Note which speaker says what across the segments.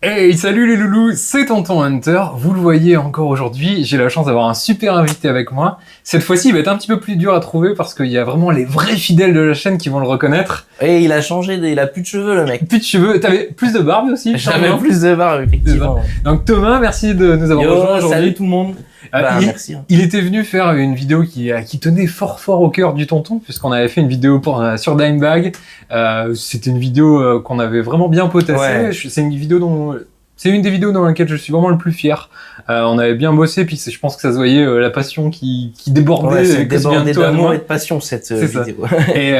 Speaker 1: Hey, salut les loulous, c'est Tonton Hunter. Vous le voyez encore aujourd'hui, j'ai la chance d'avoir un super invité avec moi. Cette fois-ci, il va être un petit peu plus dur à trouver parce qu'il y a vraiment les vrais fidèles de la chaîne qui vont le reconnaître.
Speaker 2: Et il a changé, il a plus de cheveux le mec.
Speaker 1: Plus de cheveux, t'avais plus de barbe aussi?
Speaker 2: J'avais plus de barbe, effectivement.
Speaker 1: Donc Thomas, merci de nous avoir rejoints aujourd'hui.
Speaker 2: Salut tout le monde. Merci.
Speaker 1: Il était venu faire une vidéo qui tenait fort au cœur du tonton, puisqu'on avait fait une vidéo sur Dimebag. C'était une vidéo qu'on avait vraiment bien potassée. Ouais. C'est une des vidéos dans laquelle je suis vraiment le plus fier. On avait bien bossé, puis je pense que ça se voyait la passion qui débordait.
Speaker 2: Ouais, c'est débordé d'amour et de passion cette vidéo.
Speaker 1: Et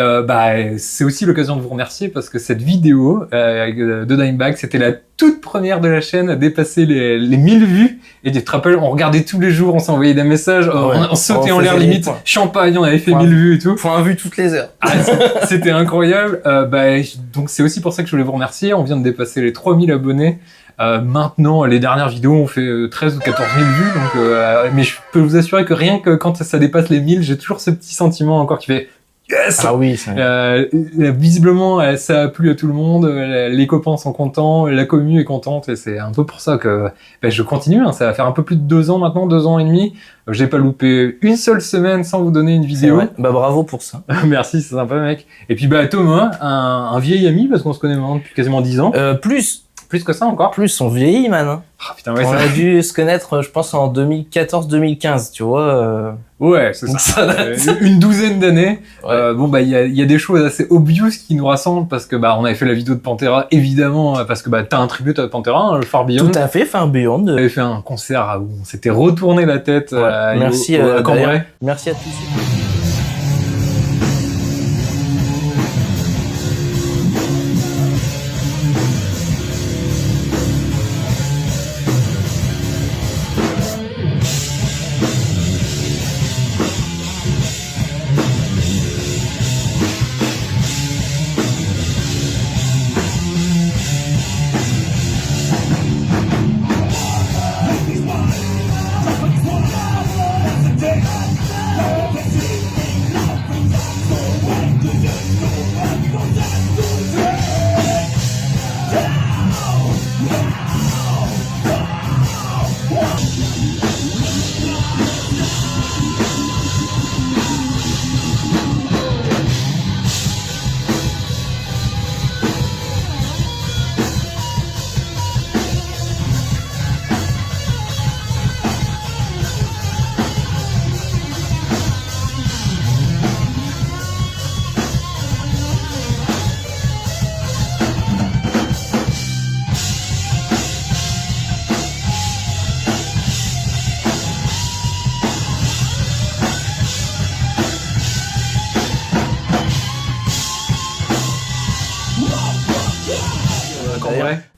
Speaker 1: c'est aussi l'occasion de vous remercier parce que cette vidéo de Dimebag, c'était la toute première de la chaîne à dépasser les 1000 vues. Et tu te rappelles, on regardait tous les jours, on s'envoyait des messages, on sautait en l'air limite, champagne, on avait fait 1000 vues et tout.
Speaker 2: Point vue toutes les heures.
Speaker 1: C'était incroyable. Donc c'est aussi pour ça que je voulais vous remercier. On vient de dépasser les 3000 abonnés. Maintenant, les dernières vidéos ont fait 13 ou 14 000 vues, donc, mais je peux vous assurer que rien que quand ça dépasse les 1000, j'ai toujours ce petit sentiment encore qui fait yes!
Speaker 2: Ah oui,
Speaker 1: Visiblement, ça a plu à tout le monde, les copains sont contents, la commu est contente, et c'est un peu pour ça que je continue, ça va faire un peu plus de 2 ans maintenant, 2 ans et demi. J'ai pas loupé une seule semaine sans vous donner une vidéo.
Speaker 2: Vrai. Bravo pour ça.
Speaker 1: Merci, c'est sympa mec. Et puis Thomas, un vieil ami, parce qu'on se connaît maintenant depuis quasiment 10 ans. Plus que ça encore.
Speaker 2: Plus, on vieillit, man. Hein.
Speaker 1: Ah, putain, ouais,
Speaker 2: on a dû se connaître, je pense, en 2014-2015, tu vois.
Speaker 1: Ouais, c'est ça. Une douzaine d'années. Ouais. Il y a des choses assez obvious qui nous rassemblent parce que, on avait fait la vidéo de Pantera, évidemment, parce que, t'as un tribut à Pantera, hein, le Far Beyond.
Speaker 2: Tout à fait, Far Beyond.
Speaker 1: On avait fait un concert où on s'était retourné la tête.
Speaker 2: Ouais. Merci,
Speaker 1: à Cambrai.
Speaker 2: Merci à tous.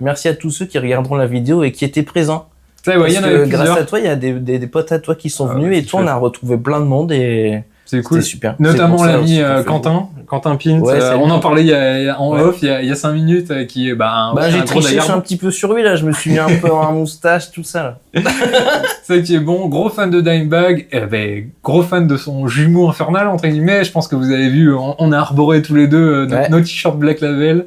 Speaker 2: Merci à tous ceux qui regarderont la vidéo et qui étaient présents.
Speaker 1: Ça, ouais,
Speaker 2: parce que grâce à toi, il y a des potes à toi qui sont venus et toi, on a retrouvé plein de monde et
Speaker 1: c'est cool.
Speaker 2: C'était super.
Speaker 1: Notamment l'ami Quentin Pint.
Speaker 2: Ouais,
Speaker 1: on en parlait en off il y a 5 minutes, qui est
Speaker 2: j'ai triché un petit peu sur lui là. Je me suis mis un peu en moustache, tout ça. Là.
Speaker 1: C'est qui est bon, gros fan de Dimebag, gros fan de son jumeau infernal entre guillemets. Je pense que vous avez vu, on a arboré tous les deux notre t-shirt Black Label.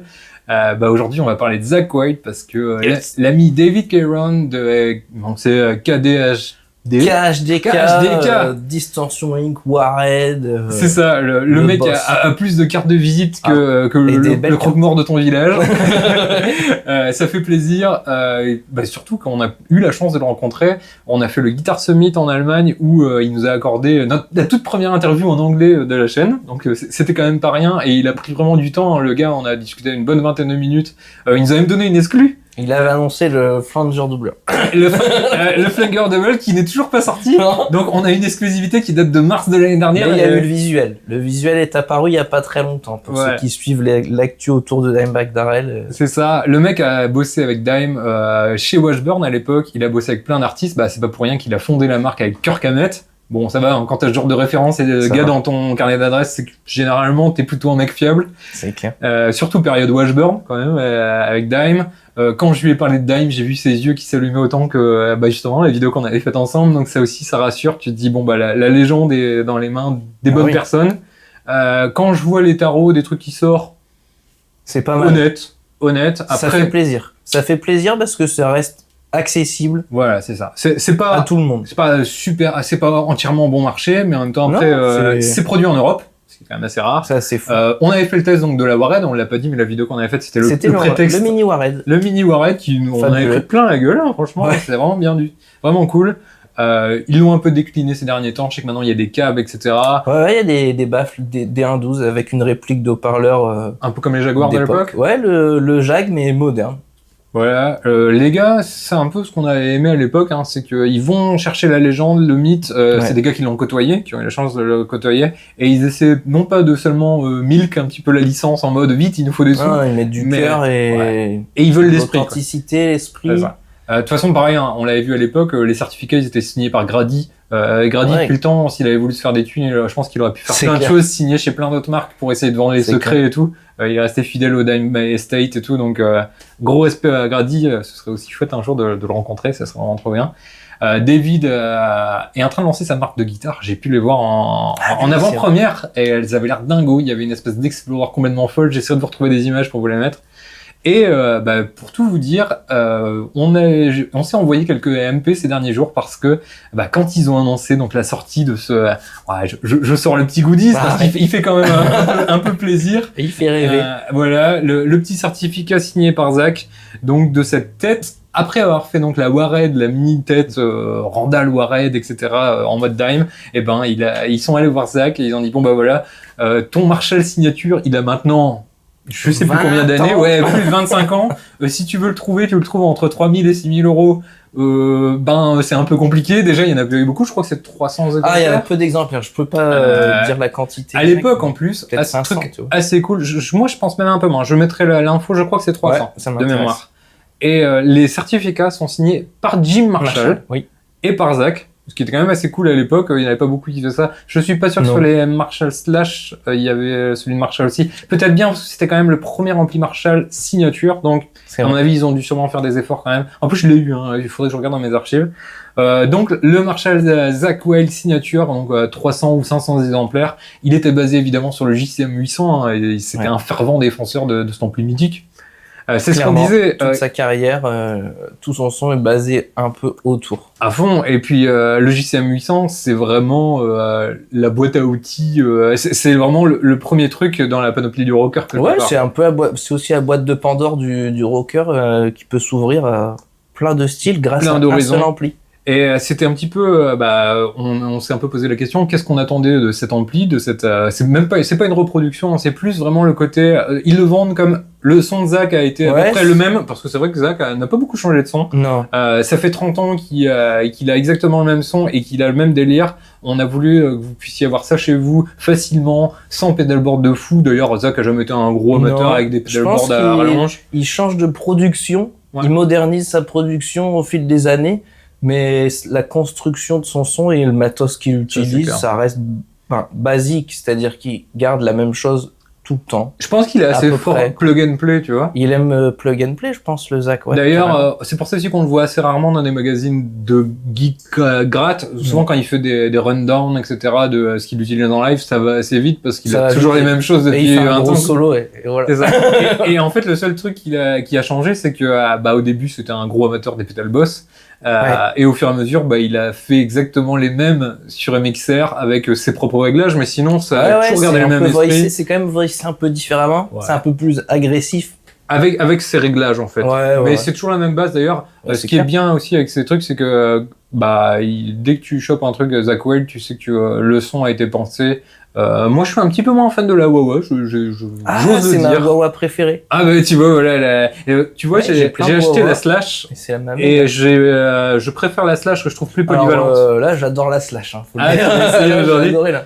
Speaker 1: Aujourd'hui, on va parler de Zakk Wylde parce que
Speaker 2: Yes.
Speaker 1: l'ami David Cameron de donc c'est KDHD.
Speaker 2: KHDK,
Speaker 1: KHDK.
Speaker 2: Distortion Inc, Warhead.
Speaker 1: C'est ça, le mec
Speaker 2: boss.
Speaker 1: a plus de cartes de visite que
Speaker 2: et des
Speaker 1: le
Speaker 2: belles
Speaker 1: croque-mort de ton village. Ça fait plaisir. Surtout quand on a eu la chance de le rencontrer, on a fait le Guitar Summit en Allemagne où il nous a accordé la toute première interview en anglais de la chaîne. Donc c'était quand même pas rien et il a pris vraiment du temps. Le gars, on a discuté une bonne vingtaine de minutes. Il nous a même donné une exclue.
Speaker 2: Il avait annoncé le Flanger doubleur.
Speaker 1: le Flanger Double qui n'est toujours pas sorti. Donc on a une exclusivité qui date de mars de l'année dernière.
Speaker 2: Mais il y a eu le visuel. Le visuel est apparu il y a pas très longtemps. Pour ceux qui suivent l'actu autour de Dimebag Darrell.
Speaker 1: C'est ça. Le mec a bossé avec Dime chez Washburn à l'époque. Il a bossé avec plein d'artistes. C'est pas pour rien qu'il a fondé la marque avec Kirk Hammett. Bon, ça va, hein, quand t'as ce genre de référence et de gars dans ton carnet d'adresse, c'est que généralement t'es plutôt un mec fiable.
Speaker 2: C'est clair.
Speaker 1: Surtout période Washburn quand même avec Dime. Quand je lui ai parlé de Dime, j'ai vu ses yeux qui s'allumaient autant que justement la vidéo qu'on avait faite ensemble. Donc ça aussi, ça rassure. Tu te dis bon la légende est dans les mains des bonnes personnes. Quand je vois les tarots, des trucs qui sortent,
Speaker 2: c'est pas mal.
Speaker 1: Honnête. Après,
Speaker 2: ça fait plaisir. Ça fait plaisir parce que ça reste accessible.
Speaker 1: Voilà, c'est ça. C'est pas
Speaker 2: à tout le monde.
Speaker 1: C'est pas super, c'est pas entièrement bon marché, mais en même temps après, c'est produit en Europe. C'est quand même assez rare.
Speaker 2: Ça, c'est fou.
Speaker 1: On avait fait le test donc de la Warhead, on l'a pas dit, mais la vidéo qu'on avait faite, c'était le prétexte.
Speaker 2: Le mini Warhead.
Speaker 1: Le mini Warhead qui nous en avait pris plein la gueule, hein, franchement. Ouais. C'est vraiment vraiment cool. Ils l'ont un peu décliné ces derniers temps. Je sais que maintenant il y a des câbles, etc.
Speaker 2: Ouais, il y a des baffles, des 1.12 avec une réplique d'haut-parleur.
Speaker 1: Un peu comme les Jaguars de l'époque.
Speaker 2: Ouais, le Jag, mais moderne.
Speaker 1: Voilà, les gars, c'est un peu ce qu'on avait aimé à l'époque, hein, c'est qu'ils vont chercher la légende, le mythe, c'est des gars qui l'ont côtoyé, qui ont eu la chance de le côtoyer, et ils essaient non pas de seulement milk un petit peu la licence en mode vite, il nous faut des sous.
Speaker 2: Ils mettent du cœur et
Speaker 1: ils veulent l'esprit.
Speaker 2: L'authenticité, l'esprit.
Speaker 1: De toute façon, pareil, hein, on l'avait vu à l'époque, les certificats ils étaient signés par Grady. Grady, depuis le temps, s'il avait voulu se faire des thunes, je pense qu'il aurait pu faire plein de choses, signer chez plein d'autres marques pour essayer de vendre les secrets et tout. Il est resté fidèle au Dime Estate et tout, donc gros respect à Grady. Ce serait aussi chouette un jour de le rencontrer, ça serait vraiment trop bien. David est en train de lancer sa marque de guitare. J'ai pu les voir en avant-première et elles avaient l'air dingo. Il y avait une espèce d'Explorer complètement folle. J'essaie de vous retrouver des images pour vous les mettre. Et pour tout vous dire, on s'est envoyé quelques MP ces derniers jours parce que quand ils ont annoncé donc la sortie de ce, je sors le petit goodies parce qu'il fait quand même un peu plaisir.
Speaker 2: Et il fait rêver.
Speaker 1: Voilà, le petit certificat signé par Zakk, donc de cette tête. Après avoir fait donc la Warhead, la mini tête Randall Warhead, etc. En mode Dime, ils sont allés voir Zakk et ils ont dit ton Marshall signature, il a maintenant je sais plus combien d'années, plus de 25 ans. Si tu veux le trouver, tu le trouves entre 3000 et 6000 euros. C'est un peu compliqué. Déjà, il y en a eu beaucoup. Je crois que c'est 300 exemplaires.
Speaker 2: Il y a un peu d'exemplaires. Je peux pas dire la quantité.
Speaker 1: À l'époque, en plus,
Speaker 2: un truc
Speaker 1: assez cool. Moi, je pense même un peu moins. Je mettrai l'info. Je crois que c'est 300 de mémoire. Et les certificats sont signés par Jim Marshall et par Zakk. Ce qui était quand même assez cool à l'époque, il n'y avait pas beaucoup qui faisaient ça. Je suis pas sûr que sur les Marshall Slash, il y avait celui de Marshall aussi. Peut-être bien parce que c'était quand même le premier ampli Marshall signature, donc à mon avis ils ont dû sûrement faire des efforts quand même. En plus je l'ai eu, il faudrait que je regarde dans mes archives. Donc le Marshall Zakk Wylde signature, donc 300 ou 500 exemplaires, il était basé évidemment sur le JCM 800, et c'était un fervent défenseur de cet ampli mythique. C'est ce qu'on disait.
Speaker 2: Toute sa carrière, tout son son est basé un peu autour.
Speaker 1: À fond. Et puis le JCM 800, c'est vraiment la boîte à outils. C'est vraiment le premier truc dans la panoplie du rocker.
Speaker 2: C'est un peu c'est aussi la boîte de Pandore du rocker qui peut s'ouvrir à plein de styles grâce à un seul ampli.
Speaker 1: Et c'était un petit peu, on s'est un peu posé la question, qu'est-ce qu'on attendait de cet ampli, de cette, c'est pas une reproduction, c'est plus vraiment le côté, ils le vendent comme le son de Zakk a été à peu près le même, parce que c'est vrai que Zakk n'a pas beaucoup changé de son.
Speaker 2: Non.
Speaker 1: Ça fait 30 ans qu'il a exactement le même son et qu'il a le même délire. On a voulu que vous puissiez avoir ça chez vous facilement, sans pedalboard de fou. D'ailleurs, Zakk a jamais été un gros amateur avec des pedalboards à rallonge.
Speaker 2: Il change de production, il modernise sa production au fil des années. Mais la construction de son son et le matos qu'il utilise, ça reste basique, c'est-à-dire qu'il garde la même chose tout le temps.
Speaker 1: Je pense qu'il est assez fort
Speaker 2: près.
Speaker 1: plug and play, tu vois.
Speaker 2: Il aime plug and play, je pense, le Zach. Ouais,
Speaker 1: D'ailleurs, c'est pour ça aussi qu'on le voit assez rarement dans des magazines de geek gratte. Souvent, quand il fait des rundowns, etc., de ce qu'il utilise en live, ça va assez vite parce qu'il a toujours les mêmes choses depuis
Speaker 2: il fait un gros
Speaker 1: temps.
Speaker 2: solo, et voilà.
Speaker 1: C'est ça. et en fait, le seul truc qui a changé, c'est que au début, c'était un gros amateur des Pedal Boss. Et au fur et à mesure, il a fait exactement les mêmes sur MXR avec ses propres réglages, mais sinon, ça a toujours gardé le même esprit.
Speaker 2: C'est quand même voicé un peu différemment. Ouais. C'est un peu plus agressif.
Speaker 1: Avec ses réglages, en fait. Mais c'est toujours la même base, d'ailleurs. Ce qui est bien aussi avec ces trucs, c'est que, dès que tu chopes un truc Zakk Wylde, tu sais que le son a été pensé. Moi, je suis un petit peu moins fan de la wah-wah,
Speaker 2: c'est ma wah-wah préférée.
Speaker 1: Ah, tu vois, voilà, tu vois, j'ai acheté la Slash.
Speaker 2: C'est la même.
Speaker 1: Et je préfère la Slash que je trouve plus polyvalente.
Speaker 2: Alors, là, j'adore la Slash, hein, faut le dire.
Speaker 1: J'ai adoré, là.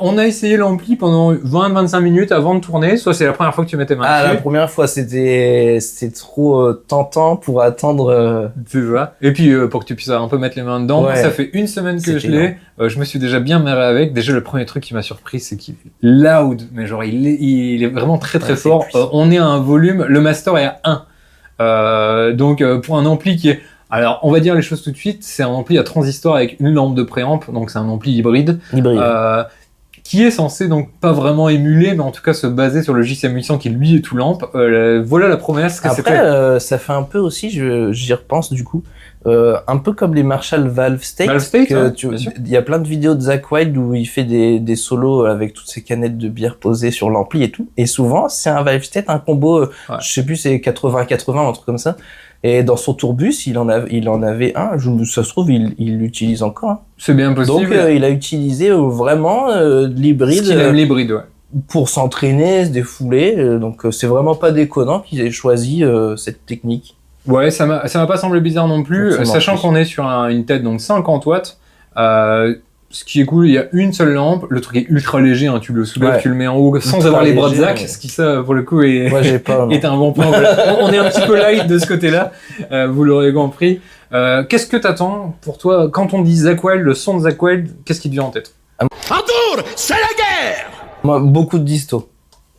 Speaker 1: On a essayé l'ampli pendant 20-25 minutes avant de tourner. Soit c'est la première fois que tu mets tes mains dessus.
Speaker 2: La première fois, c'était trop tentant pour attendre.
Speaker 1: C'est ça. Et puis, pour que tu puisses un peu mettre les mains dedans, ça fait une semaine que je l'ai. Je me suis déjà bien marré avec. Déjà, le premier truc qui m'a surpris, c'est qu'il est loud. Mais genre, il est vraiment très très fort. On est à un volume. Le master est à 1. Donc, pour un ampli qui est... Alors, on va dire les choses tout de suite. C'est un ampli à transistor avec une lampe de préamp. Donc, c'est un ampli hybride. Qui est censé donc pas vraiment émuler, mais en tout cas se baser sur le JCM 800 qui lui est tout lampe. Voilà la promesse que c'était.
Speaker 2: Après, ça fait un peu aussi, j'y repense du coup, un peu comme les Marshall Valve State. Il y a plein de vidéos de Zakk Wylde où il fait des solos avec toutes ces canettes de bière posées sur l'ampli et tout. Et souvent, c'est un Valve State, un combo, je sais plus, c'est 80-80, un truc comme ça. Et dans son tourbus, il en avait un. Ça se trouve, il l'utilise encore. Hein.
Speaker 1: C'est bien possible.
Speaker 2: Donc, il a utilisé vraiment l'hybride.
Speaker 1: Il aime l'hybride,
Speaker 2: pour s'entraîner, se défouler. Donc, c'est vraiment pas déconnant qu'ils aient choisi cette technique.
Speaker 1: Ouais, ça m'a pas semblé bizarre non plus, sachant qu'on est sur une tête donc 50 watts. Ce qui est cool, il y a une seule lampe, le truc est ultra léger, hein, tu le soulèves, tu le mets en haut sans avoir les bras de Zakk, ce qui ça pour le coup est un bon point. Voilà. On est un petit peu light de ce côté-là, vous l'aurez compris. Qu'est-ce que t'attends pour toi quand on dit Zakk Wylde, le son de Zakk Wylde, qu'est-ce qui te vient en tête?
Speaker 3: Arthur, c'est la guerre!
Speaker 2: Moi, beaucoup de disto.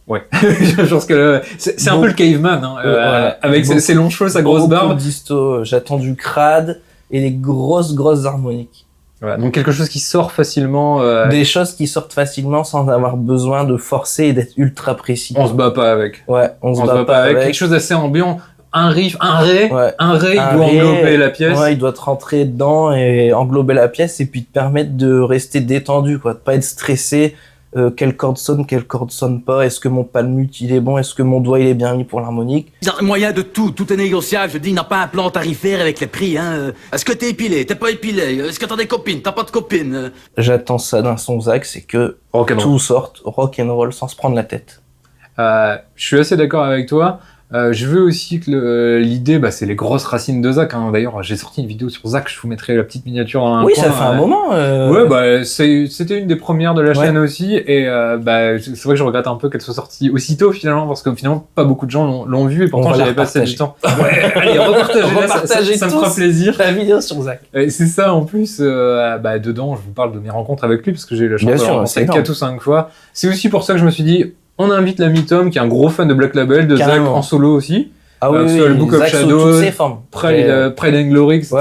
Speaker 1: Ouais, je pense que c'est un peu le caveman, hein, avec ses longs cheveux, sa grosse barbe.
Speaker 2: Beaucoup de disto, j'attends du crade et des grosses harmoniques.
Speaker 1: Voilà, donc quelque chose qui sort facilement.
Speaker 2: Des choses qui sortent facilement sans avoir besoin de forcer et d'être ultra précis.
Speaker 1: On se bat pas avec.
Speaker 2: Ouais, on se bat pas avec.
Speaker 1: Quelque chose d'assez ambiant. Un riff, un ré, il doit englober la pièce.
Speaker 2: Ouais, il doit te rentrer dedans et englober la pièce et puis te permettre de rester détendu, quoi, de pas être stressé. Quelle corde sonne pas, est-ce que mon palmute il est bon, est-ce que mon doigt il est bien mis pour l'harmonique.
Speaker 3: Il y a moyen de tout est négociable, je dis, il n'a pas un plan tarifaire avec les prix, hein. Est-ce que t'es épilé, t'es pas épilé, est-ce que t'as des copines, t'as pas de copines.
Speaker 2: J'attends ça d'un son Zakk, c'est que tout sorte, rock'n'roll sans se prendre la tête.
Speaker 1: Je suis assez d'accord avec toi. Je veux aussi que l'idée, c'est les grosses racines de Zakk. Hein. D'ailleurs, j'ai sorti une vidéo sur Zakk, je vous mettrai la petite miniature dans un coin.
Speaker 2: Oui, ça fait un moment.
Speaker 1: Ouais, c'était une des premières de la chaîne aussi. Et c'est vrai que je regrette un peu qu'elle soit sortie aussitôt finalement, parce que finalement, pas beaucoup de gens l'ont vue et pourtant j'avais passé du temps. Ouais, allez, repartagez-la, ça me fera plaisir.
Speaker 2: La vidéo sur Zakk.
Speaker 1: C'est ça, en plus, dedans, je vous parle de mes rencontres avec lui, parce que j'ai eu la chance de le rencontrer 4 ou 5 fois. C'est aussi pour ça que je me suis dit, on invite l'ami Tom, qui est un gros fan de Black Label, de Zakk en solo aussi.
Speaker 2: Ah oui,
Speaker 1: le Book of Shadows, Pride and Glory, etc.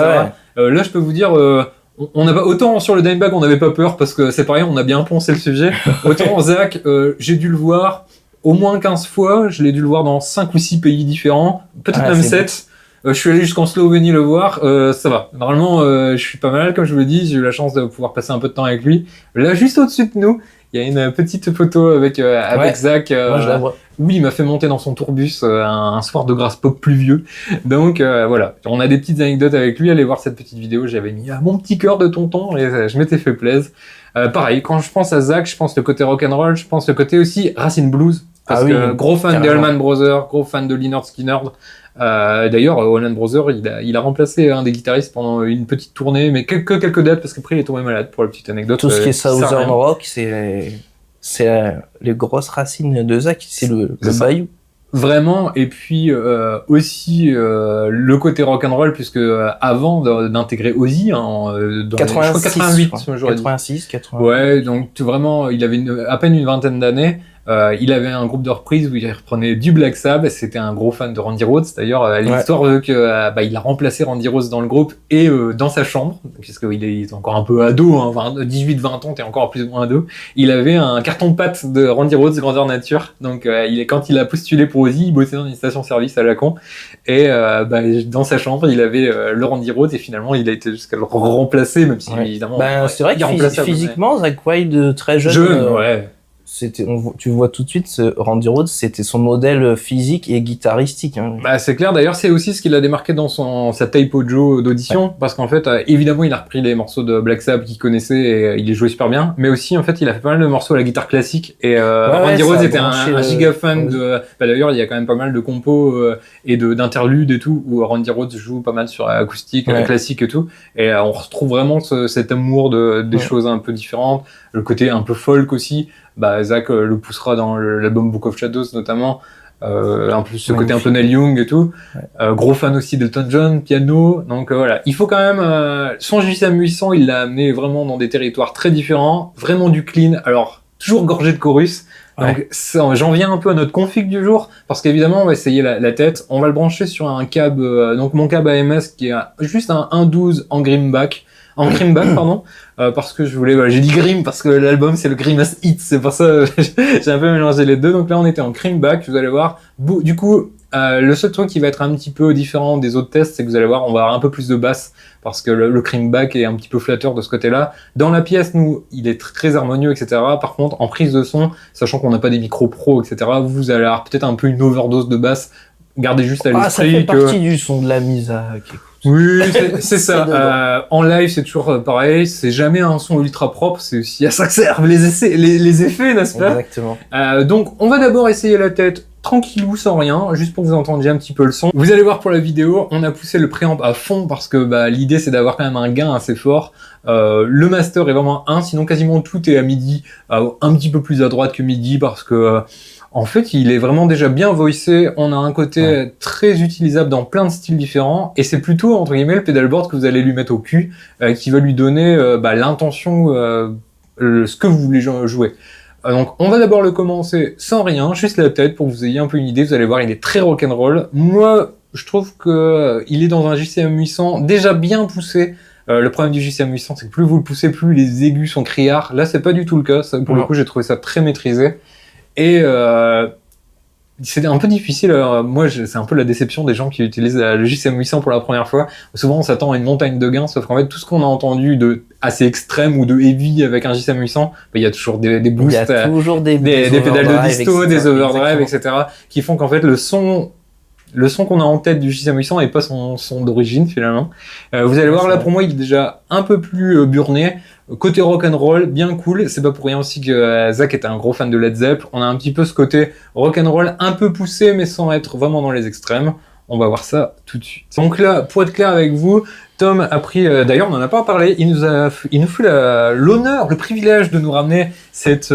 Speaker 1: Là, je peux vous dire, on n'a pas autant sur le Dimebag, on n'avait pas peur parce que c'est pareil, on a bien poncé le sujet. Autant Zakk, j'ai dû le voir au moins 15 fois, je l'ai dû le voir dans 5 ou 6 pays différents, peut-être même 7. Je suis allé jusqu'en Slovénie le voir, ça va. Normalement, je suis pas mal, comme je vous l'ai dit, j'ai eu la chance de pouvoir passer un peu de temps avec lui. Là, juste au-dessus de nous, il y a une petite photo avec Zakk.
Speaker 2: Moi, je la vois.
Speaker 1: Oui, il m'a fait monter dans son tourbus un soir de grâce pop pluvieux. Donc voilà, on a des petites anecdotes avec lui. Allez voir cette petite vidéo, j'avais mis mon petit cœur de tonton et je m'étais fait plaisir. Pareil, quand je pense à Zakk, je pense le côté rock'n'roll, je pense le côté aussi racine blues. Parce que gros fan des Allman Brothers, gros fan de Lynyrd Skynyrd. D'ailleurs, Allman Brothers, il a remplacé un des guitaristes pendant une petite tournée, mais quelques dates, parce qu'après il est tombé malade, pour la petite anecdote.
Speaker 2: Tout ce qui est Southern Rock, c'est les grosses racines de Zakk, c'est le bayou.
Speaker 1: Vraiment, et puis aussi le côté rock'n'roll, puisque avant d'intégrer Ozzy, dans
Speaker 2: 86,
Speaker 1: 88,
Speaker 2: 86, 88.
Speaker 1: Ouais, donc vraiment, il avait à peine une vingtaine d'années. Il avait un groupe de reprises où il reprenait du Black Sabbath. C'était un gros fan de Randy Rhoads. D'ailleurs, l'histoire veut que il a remplacé Randy Rhoads dans le groupe et dans sa chambre, puisqu'il est encore un peu ado, hein, 18-20 ans, t'es encore plus ou moins ado. Il avait un carton de pâte de Randy Rhoads grandeur nature. Donc quand il a postulé pour Ozzy, il bossait dans une station-service à la con. Et dans sa chambre, il avait le Randy Rhoads et finalement il a été jusqu'à le remplacer, même si évidemment.
Speaker 2: C'est vrai que physiquement, Zakk Wylde très jeune. Tu vois tout de suite, Randy Rhoads, c'était son modèle physique et guitaristique. Hein.
Speaker 1: C'est clair. D'ailleurs, c'est aussi ce qu'il a démarqué dans sa tape audio d'audition, parce qu'en fait, évidemment, il a repris les morceaux de Black Sabbath qu'il connaissait et il les jouait super bien. Mais aussi, en fait, il a fait pas mal de morceaux à la guitare classique. Et Randy Rhoads était un giga fan de. D'ailleurs, il y a quand même pas mal de compos et d'interludes et tout où Randy Rhoads joue pas mal sur acoustique, classique et tout. Et on retrouve vraiment cet amour des choses un peu différentes, le côté un peu folk aussi. Zakk le poussera dans l'album Book of Shadows notamment, en plus ce côté un peu Neil Young et tout. Gros fan aussi d'Elton John, piano. Donc voilà, il faut quand même son JCM 800, il l'a amené vraiment dans des territoires très différents, vraiment du clean. Alors toujours gorgé de chorus. Donc j'en viens un peu à notre config du jour, parce qu'évidemment on va essayer la tête. On va le brancher sur un cab, donc mon cab AMS qui est juste un 1.12 en greenback. Pardon, parce que j'ai dit Grim parce que l'album c'est le Grimace Hit, c'est pour ça j'ai un peu mélangé les deux. Donc là on était en greenback, vous allez voir. Du coup, le seul truc qui va être un petit peu différent des autres tests, c'est que vous allez voir, on va avoir un peu plus de basse parce que le greenback est un petit peu flatteur de ce côté-là. Dans la pièce, nous, il est très harmonieux, etc. Par contre, en prise de son, sachant qu'on n'a pas des micros pro, etc., vous allez avoir peut-être un peu une overdose de basse. Gardez juste à l'esprit
Speaker 2: ça fait partie du son de la Misa.
Speaker 1: Oui, c'est ça. En live, c'est toujours pareil. C'est jamais un son ultra propre. C'est aussi à ça que servent les effets, n'est-ce pas?
Speaker 2: Exactement.
Speaker 1: Donc, on va d'abord essayer la tête tranquillou, sans rien, juste pour que vous entendiez un petit peu le son. Vous allez voir pour la vidéo, on a poussé le préamp à fond parce que l'idée c'est d'avoir quand même un gain assez fort. Le master est vraiment 1, sinon quasiment tout est à midi, un petit peu plus à droite que midi parce que en fait, il est vraiment déjà bien voicé. On a un côté très utilisable dans plein de styles différents. Et c'est plutôt, entre guillemets, le pedalboard que vous allez lui mettre au cul, qui va lui donner l'intention, ce que vous voulez jouer. Donc, on va d'abord le commencer sans rien, juste la tête, pour que vous ayez un peu une idée. Vous allez voir, il est très rock'n'roll. Moi, je trouve que il est dans un JCM 800 déjà bien poussé. Le problème du JCM 800, c'est que plus vous le poussez, plus les aigus sont criards. Là, c'est pas du tout le cas. Ça, pour le coup, j'ai trouvé ça très maîtrisé. Et c'est un peu difficile. Moi, c'est un peu la déception des gens qui utilisent le JCM 800 pour la première fois. Souvent, on s'attend à une montagne de gains, sauf qu'en fait, tout ce qu'on a entendu de assez extrême ou de heavy avec un JCM 800, il y a toujours des boosts,
Speaker 2: il y a toujours des
Speaker 1: pédales de disto, des overdrive, etc., qui font qu'en fait, le son qu'on a en tête du JCM 800 n'est pas son son d'origine finalement. Vous allez voir là, pour moi, il est déjà un peu plus burné. Côté rock'n'roll, bien cool. C'est pas pour rien aussi que Zakk était un gros fan de Led Zepp. On a un petit peu ce côté rock'n'roll un peu poussé, mais sans être vraiment dans les extrêmes. On va voir ça tout de suite. Donc là, pour être clair avec vous, Tom a pris, d'ailleurs on n'en a pas parlé, il nous fait l'honneur, le privilège de nous ramener cette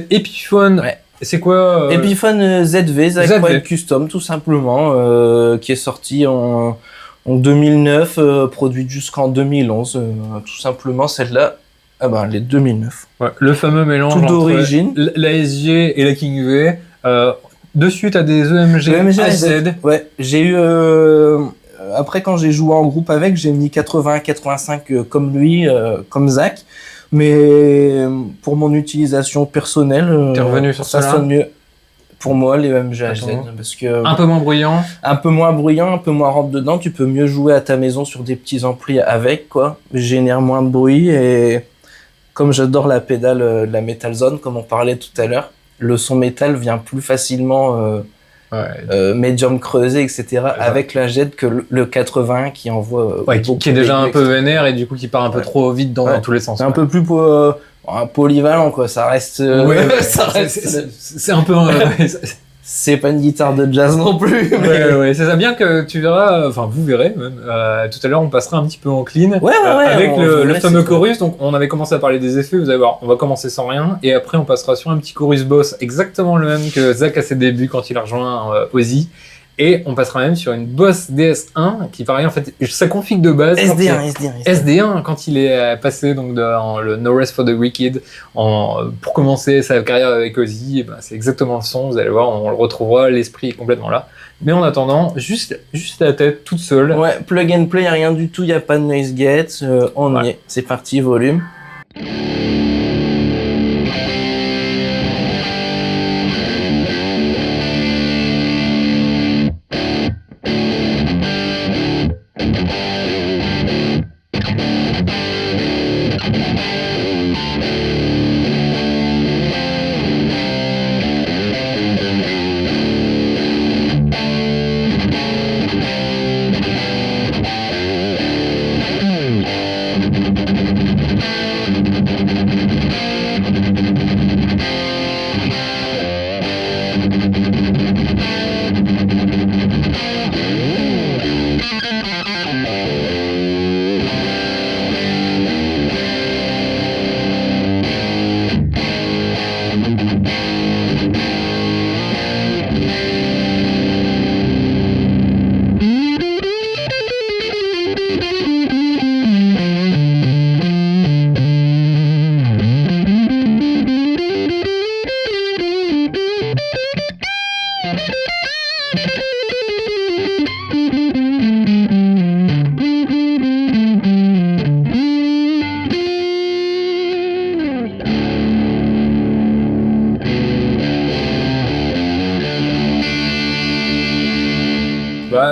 Speaker 1: Epiphone. Ouais. C'est quoi
Speaker 2: Epiphone ZV, Zakk Wylde Custom, tout simplement, qui est sorti en 2009, produite jusqu'en 2011, tout simplement celle-là. Les 2009.
Speaker 1: Ouais, le fameux mélange
Speaker 2: tout d'origine.
Speaker 1: Entre la SG et la King V. Dessus, t'as des EMG AZ.
Speaker 2: Ouais, j'ai eu... après, quand j'ai joué en groupe avec, j'ai mis 80-85 comme lui, comme Zakk. Mais pour mon utilisation personnelle,
Speaker 1: t'es revenu sur
Speaker 2: ça sonne mieux. Pour moi, les EMG AZ, parce que...
Speaker 1: Un peu moins bruyant.
Speaker 2: Un peu moins bruyant, un peu moins rentre dedans. Tu peux mieux jouer à ta maison sur des petits amplis avec, quoi. Génère moins de bruit et... Comme j'adore la pédale de la Metal Zone, comme on parlait tout à l'heure, le son métal vient plus facilement médium creusé, etc. avec la jet que le 81 qui envoie
Speaker 1: qui est déjà un peu vénère et du coup qui part un peu trop vite dans tous les sens.
Speaker 2: C'est un peu plus polyvalent, quoi. Ça reste. Ça reste.
Speaker 1: C'est un peu.
Speaker 2: C'est pas une guitare de jazz non plus.
Speaker 1: Ouais, c'est ça. Bien que tu verras, enfin vous verrez même, tout à l'heure on passera un petit peu en clean avec le fameux chorus. Donc on avait commencé à parler des effets, vous allez voir, on va commencer sans rien et après on passera sur un petit chorus boss, exactement le même que Zakk à ses débuts quand il a rejoint Ozzy. Et on passera même sur une Boss DS1 qui pareil en fait sa config de base SD1 quand il est passé donc dans le No Rest for the Wicked pour commencer sa carrière avec Ozzy, c'est exactement le son, vous allez voir, on le retrouvera, l'esprit est complètement là. Mais en attendant, juste la tête toute seule.
Speaker 2: Ouais, plug and play, rien du tout, il n'y a pas de noise gate, on y est, c'est parti, volume.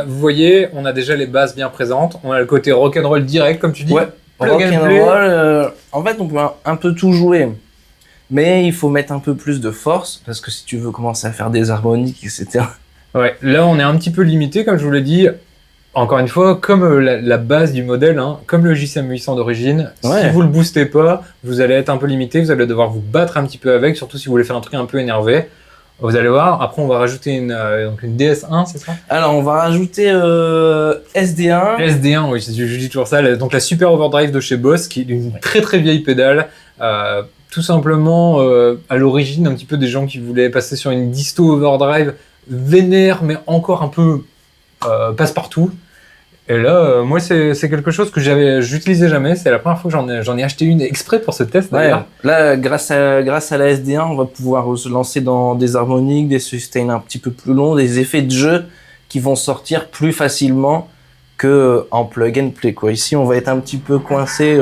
Speaker 1: Vous voyez, on a déjà les bases bien présentes, on a le côté rock'n'roll direct, comme tu dis.
Speaker 2: Ouais, rock'n'roll, en fait, on peut un peu tout jouer, mais il faut mettre un peu plus de force, parce que si tu veux commencer à faire des harmoniques, etc.
Speaker 1: Ouais, là, on est un petit peu limité, comme je vous l'ai dit. Encore une fois, comme la base du modèle, comme le JCM 800 d'origine, si vous le boostez pas, vous allez être un peu limité, vous allez devoir vous battre un petit peu avec, surtout si vous voulez faire un truc un peu énervé. Vous allez voir, après on va rajouter une DS1, c'est ça?
Speaker 2: Alors on va rajouter SD1.
Speaker 1: SD1, oui, je dis toujours ça. Donc la Super Overdrive de chez Boss, qui est une très très vieille pédale. Tout simplement, à l'origine, un petit peu des gens qui voulaient passer sur une disto Overdrive vénère, mais encore un peu passe-partout. Et là, moi, c'est quelque chose que j'utilisais jamais. C'est la première fois que j'en ai acheté une exprès pour ce test, d'ailleurs.
Speaker 2: Là, grâce à la SD1, on va pouvoir se lancer dans des harmoniques, des sustains un petit peu plus longs, des effets de jeu qui vont sortir plus facilement que en plug and play, quoi. Ici, on va être un petit peu coincé.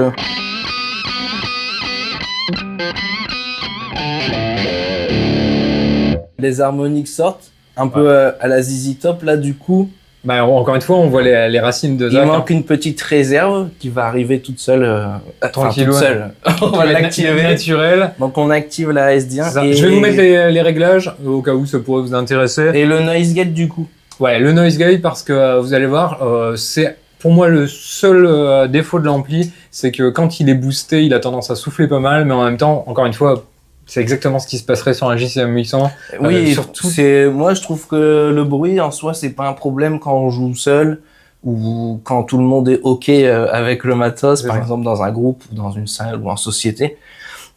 Speaker 2: Les harmoniques sortent un peu à la ZZ Top, là, du coup.
Speaker 1: Encore une fois, on voit les racines de Zach.
Speaker 2: Il manque une petite réserve qui va arriver toute seule.
Speaker 1: Tranquille,
Speaker 2: toute seule.
Speaker 1: On va l'activer. Naturel.
Speaker 2: Donc on active la SD1.
Speaker 1: Je vais vous mettre les réglages au cas où ça pourrait vous intéresser.
Speaker 2: Et le noise gate du coup.
Speaker 1: Ouais, le noise gate parce que vous allez voir, c'est pour moi le seul défaut de l'ampli, c'est que quand il est boosté, il a tendance à souffler pas mal, mais en même temps, encore une fois, c'est exactement ce qui se passerait sur un JCM 800.
Speaker 2: Oui, surtout. Moi, je trouve que le bruit en soi, c'est pas un problème quand on joue seul ou quand tout le monde est OK avec le matos, par exemple dans un groupe ou dans une salle ou en société.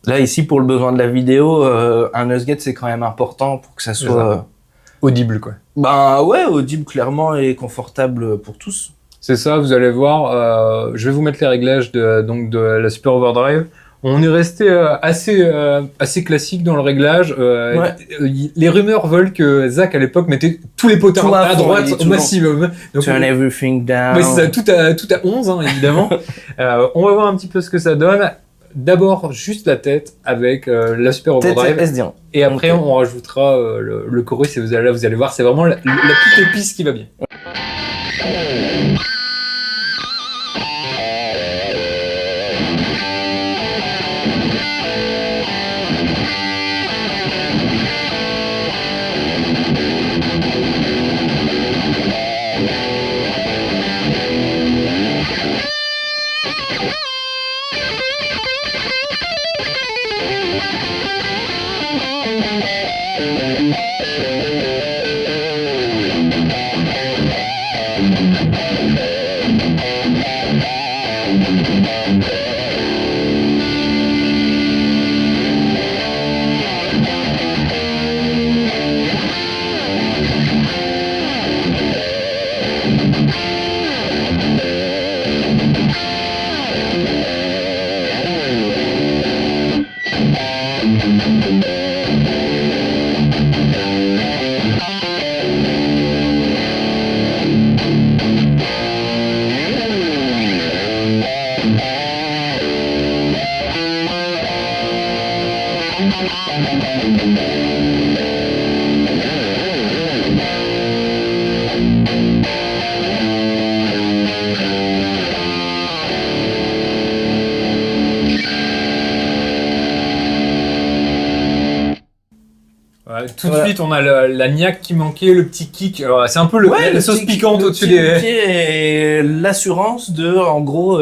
Speaker 2: Là, ici, pour le besoin de la vidéo, un noise gate, c'est quand même important pour que ça soit
Speaker 1: audible, quoi.
Speaker 2: Ouais, audible clairement et confortable pour tous.
Speaker 1: C'est ça, vous allez voir. Je vais vous mettre les réglages de la Super Overdrive. On est resté assez classique dans le réglage. Les rumeurs veulent que Zach à l'époque mettait tous les potards à droite au maximum.
Speaker 2: Donc, turn everything down.
Speaker 1: Ouais, c'est ça, tout à 11 évidemment. On va voir un petit peu ce que ça donne. D'abord juste la tête avec la Super Overdrive. Et après on rajoutera le chorus et vous allez voir, c'est vraiment la petite épice qui va bien. tout de suite, on a la niaque qui manquait, le petit kick. C'est un peu la sauce piquante au-dessus des...
Speaker 2: Et l'assurance de, en gros,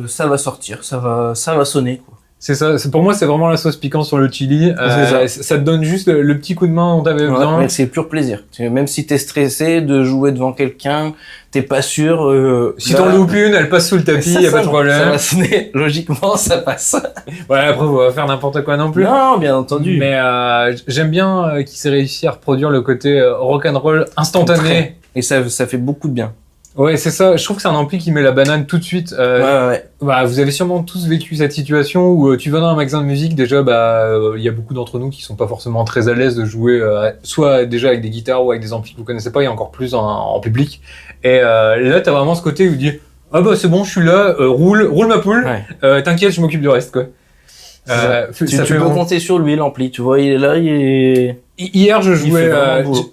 Speaker 2: ça va sortir, ça va sonner, quoi.
Speaker 1: C'est ça. Pour moi, c'est vraiment la sauce piquante sur le chili. Ça te donne juste le petit coup de main dont t'avais besoin.
Speaker 2: Mais c'est pur plaisir. Même si t'es stressé de jouer devant quelqu'un, t'es pas sûr.
Speaker 1: Si t'en loupes une, elle passe sous le tapis, y a pas de problème.
Speaker 2: Ça va sonner. Logiquement, ça passe.
Speaker 1: Ouais, après, on va faire n'importe quoi non plus.
Speaker 2: Non, bien entendu.
Speaker 1: Mais j'aime bien qu'il s'est réussi à reproduire le côté rock'n'roll instantané.
Speaker 2: Et ça fait beaucoup de bien.
Speaker 1: Ouais, c'est ça. Je trouve que c'est un ampli qui met la banane tout de suite.
Speaker 2: Ouais.
Speaker 1: Bah, vous avez sûrement tous vécu cette situation où tu vas dans un magasin de musique. Déjà, il y a beaucoup d'entre nous qui sont pas forcément très à l'aise de jouer, soit déjà avec des guitares ou avec des amplis que vous connaissez pas, et encore plus en public. Et là, t'as vraiment ce côté où tu dis, ah bah c'est bon, je suis là, roule ma poule. Ouais. T'inquiète, je m'occupe du reste, quoi.
Speaker 2: Tu peux compter sur lui, l'ampli. Tu vois, il est là,
Speaker 1: Hier, je jouais,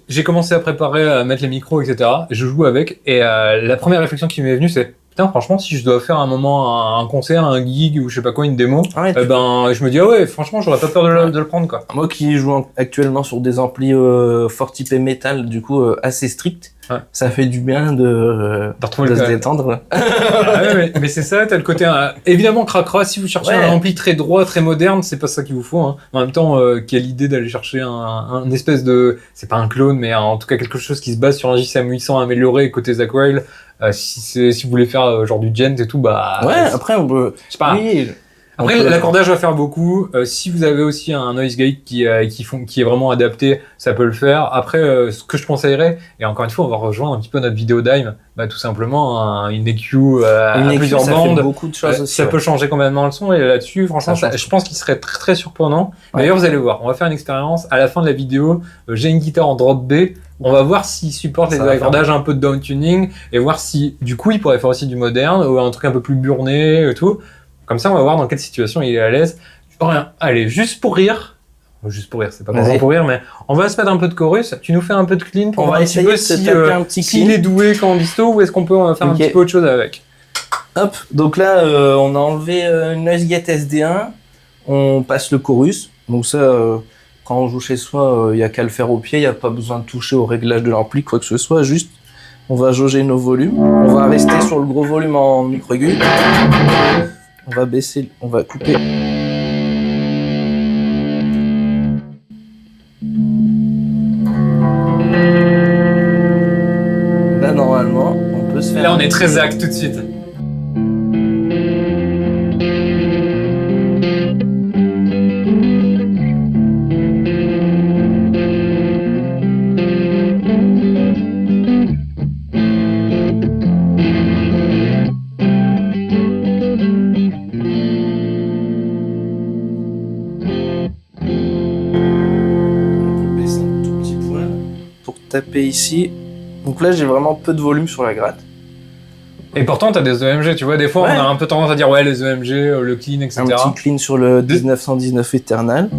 Speaker 1: j'ai commencé à préparer, à mettre les micros, etc. Je joue avec, et la première réflexion qui m'est venue, c'est putain, franchement, si je dois faire un moment, un concert, un gig ou je sais pas quoi, une démo, je me dis, ah ouais, franchement, j'aurais pas peur de le prendre, quoi.
Speaker 2: Moi qui joue actuellement sur des amplis fort typés métal, du coup, assez stricts, ça fait du bien de se détendre.
Speaker 1: Mais c'est ça, t'as le côté, évidemment, cracra, si vous cherchez un ampli très droit, très moderne, c'est pas ça qu'il vous faut, hein. En même temps, quelle idée d'aller chercher un espèce de, c'est pas un clone, mais en tout cas quelque chose qui se base sur un JCM 800 amélioré côté Zakk-Wylde. Si vous voulez faire genre du gent et tout,
Speaker 2: après on peut.
Speaker 1: Je sais pas. Oui. Après, l'accordage va faire beaucoup. Si vous avez aussi un noise gate qui est vraiment adapté, ça peut le faire. Après, ce que je conseillerais, et encore une fois, on va rejoindre un petit peu notre vidéo Dime, tout simplement une EQ à plusieurs bandes.
Speaker 2: Fait beaucoup de choses aussi,
Speaker 1: ça peut changer complètement le son. Et là-dessus, franchement, je pense qu'il serait très très surprenant. Ouais. D'ailleurs, vous allez voir, on va faire une expérience. À la fin de la vidéo, j'ai une guitare en drop B. On va voir s'il supporte les accordages un peu de down tuning et voir si, du coup, il pourrait faire aussi du moderne ou un truc un peu plus burné et tout. Comme ça, on va voir dans quelle situation il est à l'aise. Allez, juste pour rire, c'est pas vraiment pour rire, mais on va se mettre un peu de chorus. Tu nous fais un peu de clean pour voir un petit peu s'il est doué quand disto ou est-ce qu'on peut faire un petit peu autre chose avec.
Speaker 2: Hop, donc là, on a enlevé une noise gate SD1, on passe le chorus. Donc ça, quand on joue chez soi, il y a qu'à le faire au pied, il n'y a pas besoin de toucher au réglage de l'ampli, quoi que ce soit, juste on va jauger nos volumes. On va rester sur le gros volume en micro aigu. On va baisser, on va couper. Là, normalement, on peut se faire...
Speaker 1: Là, on est très Zakk tout de suite.
Speaker 2: Taper ici. Donc là, j'ai vraiment peu de volume sur la gratte.
Speaker 1: Et pourtant, t'as des EMG, tu vois. Des fois, on a un peu tendance à dire, ouais, les EMG, le clean, etc.
Speaker 2: Un petit clean sur le 1919 Eternal.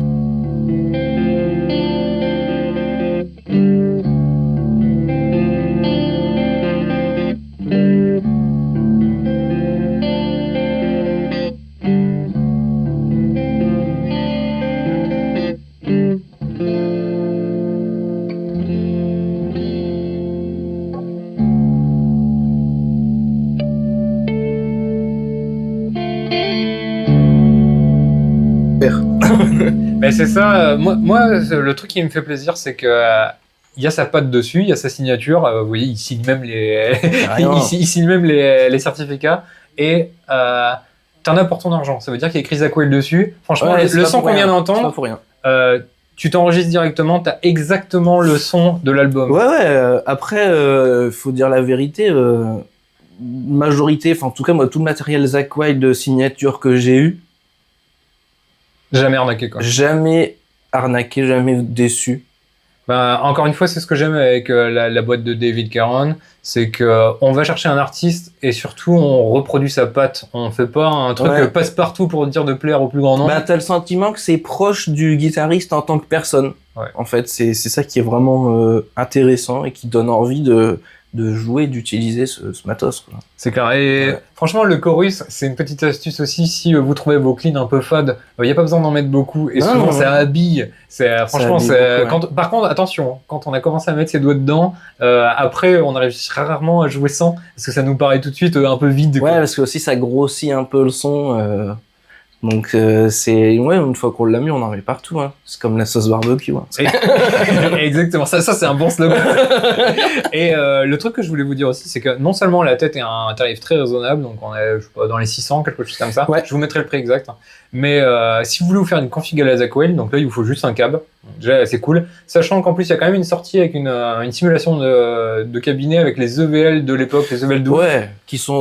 Speaker 1: Mais c'est ça, moi, le truc qui me fait plaisir, c'est que il y a sa patte dessus, il y a sa signature, vous voyez, il signe même il signe même les certificats, et t'en as pour ton argent. Ça veut dire qu'il y a écrit Zakk-Wylde dessus. Franchement, le son qu'on vient d'entendre, tu t'enregistres directement, t'as exactement le son de l'album.
Speaker 2: Ouais, après, faut dire la vérité, majorité, enfin en tout cas, moi, tout le matériel Zakk-Wylde de signature que j'ai eu,
Speaker 1: jamais arnaqué, quoi.
Speaker 2: Jamais arnaqué, jamais déçu.
Speaker 1: Encore une fois, c'est ce que j'aime avec la boîte de David Caron, c'est que on va chercher un artiste et surtout on reproduit sa patte. On fait pas un truc passe-partout pour dire de plaire au plus grand nombre.
Speaker 2: T'as le sentiment que c'est proche du guitariste en tant que personne. Ouais. En fait, c'est ça qui est vraiment intéressant et qui donne envie jouer, d'utiliser ce matos, quoi.
Speaker 1: C'est clair. Et franchement, le chorus, c'est une petite astuce aussi. Si vous trouvez vos cleans un peu fade, il n'y a pas besoin d'en mettre beaucoup. Et souvent, ça habille. Franchement, par contre, attention, quand on a commencé à mettre ses doigts dedans, après, on arrive rarement à jouer sans, parce que ça nous paraît tout de suite un peu vide.
Speaker 2: Ouais, parce que aussi, ça grossit un peu le son. Donc une fois qu'on l'a mis, on en met partout, hein. C'est comme la sauce barbecue, hein.
Speaker 1: Exactement, ça c'est un bon slogan. Et le truc que je voulais vous dire aussi, c'est que non seulement la tête est un tarif très raisonnable, donc on est dans les 600, quelque chose comme ça. Je vous mettrai le prix exact. Mais si vous voulez vous faire une config à la Zakwell, donc là il vous faut juste un câble. Déjà c'est cool, sachant qu'en plus il y a quand même une sortie avec une simulation de cabinet avec les EVL de l'époque, les EVL 12.
Speaker 2: Ouais,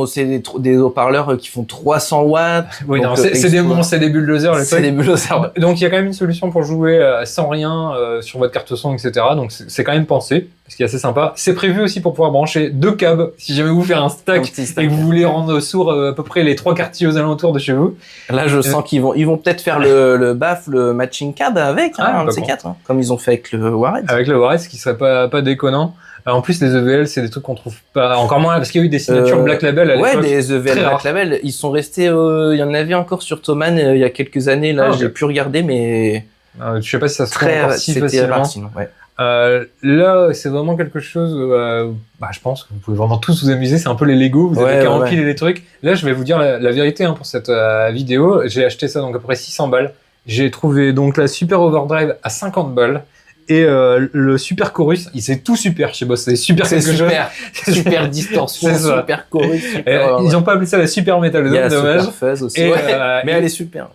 Speaker 2: c'est des haut-parleurs qui font 300 watts.
Speaker 1: Oui, non, c'est des bulldozers.
Speaker 2: C'est des bulldozers.
Speaker 1: Donc il y a quand même une solution pour jouer sans rien sur votre carte son, etc. Donc c'est quand même pensé, ce qui est assez sympa. C'est prévu aussi pour pouvoir brancher 2 câbles si jamais vous faites un stack et que vous voulez rendre sourd à peu près les 3 quartiers aux alentours de chez vous.
Speaker 2: Là je sens qu'ils vont peut-être faire le matching cab avec, un de ces 4, hein, comme ils ont fait avec le Warhead.
Speaker 1: Avec le Warhead, ce qui serait pas déconnant. En plus, les EVL, c'est des trucs qu'on trouve pas, encore moins, parce qu'il y a eu des signatures Black Label à l'époque.
Speaker 2: Ouais, des EVL Black Label, ils sont restés, il y en avait encore sur Thomann il y a quelques années, là, j'ai pu regarder, mais.
Speaker 1: Je sais pas si ça se trouve encore si facilement. Là, c'est vraiment quelque chose, je pense que vous pouvez vraiment tous vous amuser, c'est un peu les Lego, vous avez qu'à empiler les trucs. Là, je vais vous dire la vérité, hein, pour cette vidéo. J'ai acheté ça donc à peu près 600 balles. J'ai trouvé donc la Super Overdrive à 50 balles. Et le Super Chorus, c'est tout super chez Boss, c'est super
Speaker 2: super distorsion, super chorus.
Speaker 1: Ils ont pas appelé ça la Super Metal Zone, dommage.
Speaker 2: Super Fuzz aussi. Mais elle est super.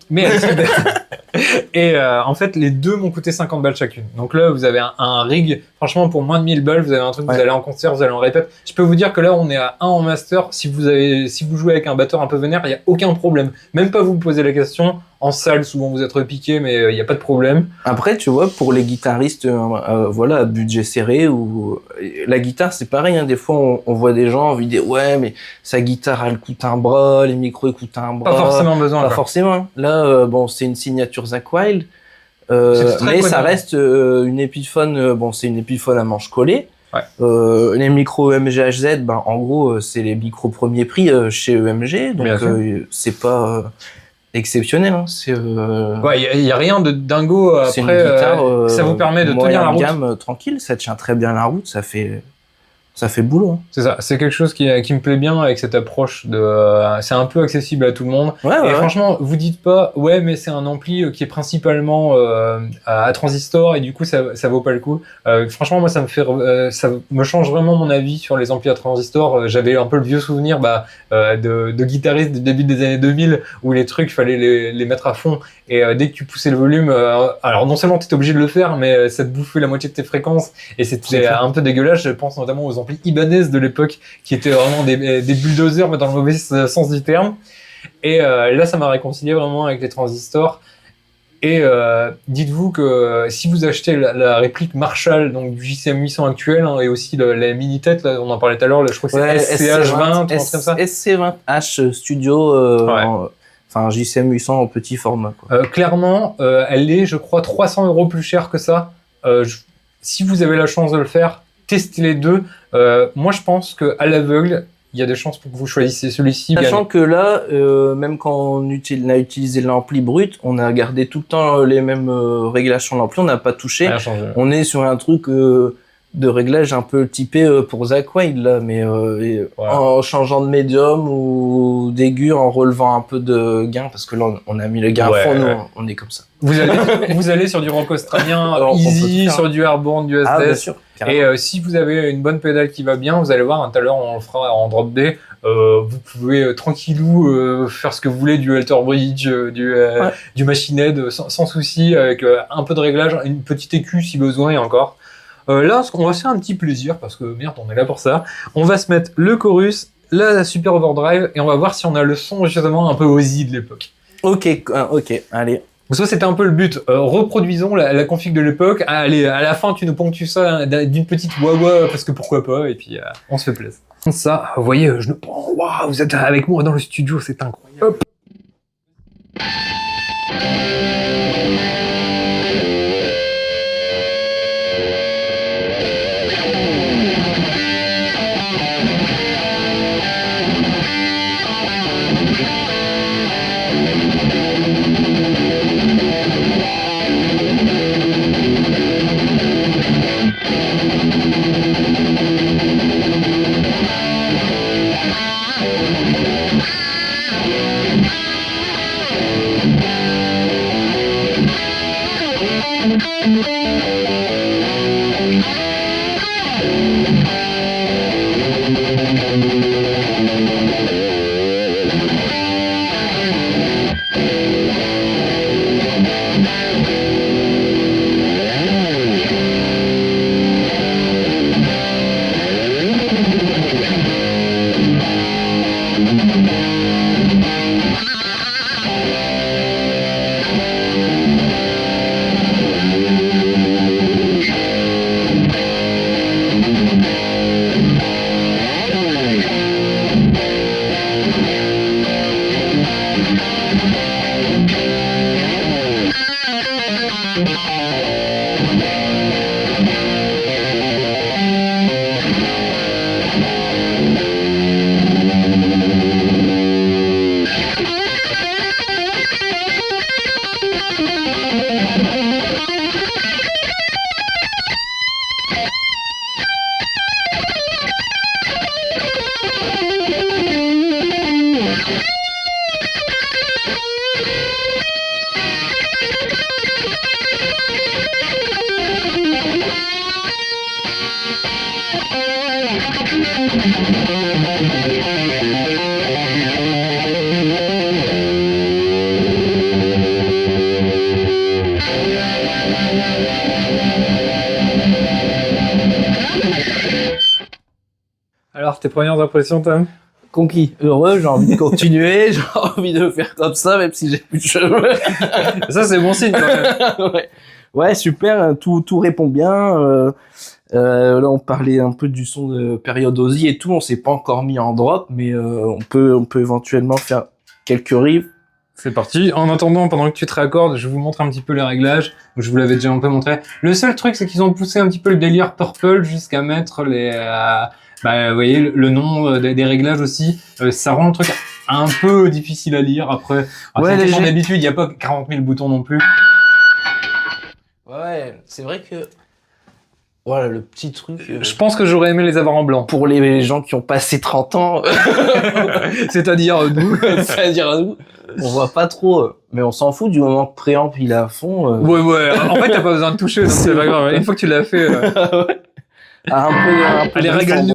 Speaker 1: Et en fait, les deux m'ont coûté 50 balles chacune. Donc là, vous avez un rig, franchement, pour moins de 1000 balles, vous avez un truc, vous allez en concert, vous allez en répète. Je peux vous dire que là, on est à 1 en master. Si vous jouez avec un batteur un peu vénère, il n'y a aucun problème. Même pas vous poser la question. En salle, souvent vous êtes repiqué, mais il n'y a pas de problème.
Speaker 2: Après, tu vois, pour les guitaristes, à budget serré, ou la guitare, c'est pareil. Hein, des fois, on voit des gens en vidéo, ouais, mais sa guitare, elle coûte un bras, les micros, ils coûtent un bras.
Speaker 1: Pas forcément besoin.
Speaker 2: Pas forcément. Là, c'est une signature Zakk mais ça reste une Epiphone. C'est une Epiphone à manche collée. Ouais. Les micros EMG-HZ, en gros, c'est les micros premier prix chez EMG, donc c'est pas exceptionnel, hein.
Speaker 1: Il y a rien de dingo après.
Speaker 2: C'est une guitare,
Speaker 1: ça vous permet de tenir la route.
Speaker 2: Gamme, tranquille, ça tient très bien la route, ça fait boulot, hein.
Speaker 1: C'est ça, c'est quelque chose qui me plaît bien avec cette approche c'est un peu accessible à tout le monde. Franchement, vous dites pas, mais c'est un ampli qui est principalement à transistor et du coup ça vaut pas le coup. Franchement, moi ça me change vraiment mon avis sur les amplis à transistor. J'avais un peu le vieux souvenir de guitaristes du début des années 2000 où les trucs fallait les mettre à fond et dès que tu poussais le volume, alors non seulement tu étais obligé de le faire, mais ça te bouffait la moitié de tes fréquences et c'était un peu dégueulasse. Je pense notamment aux amplis Ibanez de l'époque qui étaient vraiment des bulldozers mais dans le mauvais sens du terme. Et là ça m'a réconcilié vraiment avec les transistors. Et dites-vous que si vous achetez la réplique Marshall, donc du JCM 800 actuel, et aussi la mini tête, là, on en parlait tout à l'heure, je crois que c'est SCH20, comme ça.
Speaker 2: SC20H Studio, JCM 800 en petit format, quoi.
Speaker 1: Clairement, elle est, je crois, 300 € plus cher que ça. Si vous avez la chance de le faire, testez les deux. Moi, je pense qu'à l'aveugle, il y a des chances pour que vous choisissiez celui-ci.
Speaker 2: Sachant que là, même quand on a utilisé l'ampli brut, on a gardé tout le temps les mêmes réglages sur l'ampli, on n'a pas touché. On est sur un truc de réglage un peu typé pour Zakk Wylde, là, mais en changeant de médium ou d'aigu, en relevant un peu de gain, parce que là, on a mis le gain à fond, nous, on est comme ça.
Speaker 1: Vous allez sur du rock australien easy, sur du Airborne, du SDS.
Speaker 2: Bien sûr.
Speaker 1: Et si vous avez une bonne pédale qui va bien, vous allez voir, tout à l'heure on le fera en drop D, vous pouvez tranquillou faire ce que vous voulez, du Alter Bridge, du Machine Head, sans souci, avec un peu de réglage, une petite écu si besoin et encore. Là, on va se faire un petit plaisir, parce que merde, on est là pour ça. On va se mettre le chorus, la Super Overdrive, et on va voir si on a le son justement un peu Ozzy de l'époque.
Speaker 2: Ok, allez.
Speaker 1: Donc ça, c'était un peu le but. Reproduisons la config de l'époque. Allez, à la fin, tu nous ponctues ça d'une petite wah-wah, parce que pourquoi pas, et puis on se fait plaisir. Ça, vous voyez, je ne prends... Waouh, vous êtes avec moi dans le studio, c'est incroyable. Hop. premières impressions, Tom?
Speaker 2: Conquis, heureux, j'ai envie de continuer, j'ai envie de faire comme ça, même si j'ai plus de cheveux.
Speaker 1: Ça, c'est bon signe, quand même.
Speaker 2: Ouais, super, tout répond bien. Là, on parlait un peu du son de période Ozzy et tout, on s'est pas encore mis en drop, mais on peut éventuellement faire quelques riffs.
Speaker 1: C'est parti. En attendant, pendant que tu te raccordes, je vous montre un petit peu les réglages. Je vous l'avais déjà un peu montré. Le seul truc, c'est qu'ils ont poussé un petit peu le délire Purple jusqu'à mettre les... vous voyez, le nom des réglages aussi. Ça rend le truc un peu difficile à lire. Après, d'habitude, il n'y a pas 40 000 boutons non plus.
Speaker 2: Ouais, c'est vrai que... Voilà, le petit truc...
Speaker 1: Je pense que j'aurais aimé les avoir en blanc.
Speaker 2: Pour les gens qui ont passé 30 ans...
Speaker 1: C'est-à-dire nous.
Speaker 2: On voit pas trop, mais on s'en fout du moment que préamp il est à fond.
Speaker 1: Ouais. En fait, t'as pas besoin de toucher, donc c'est pas grave. Une fois que tu l'as fait...
Speaker 2: un peu
Speaker 1: allez, régale-nous.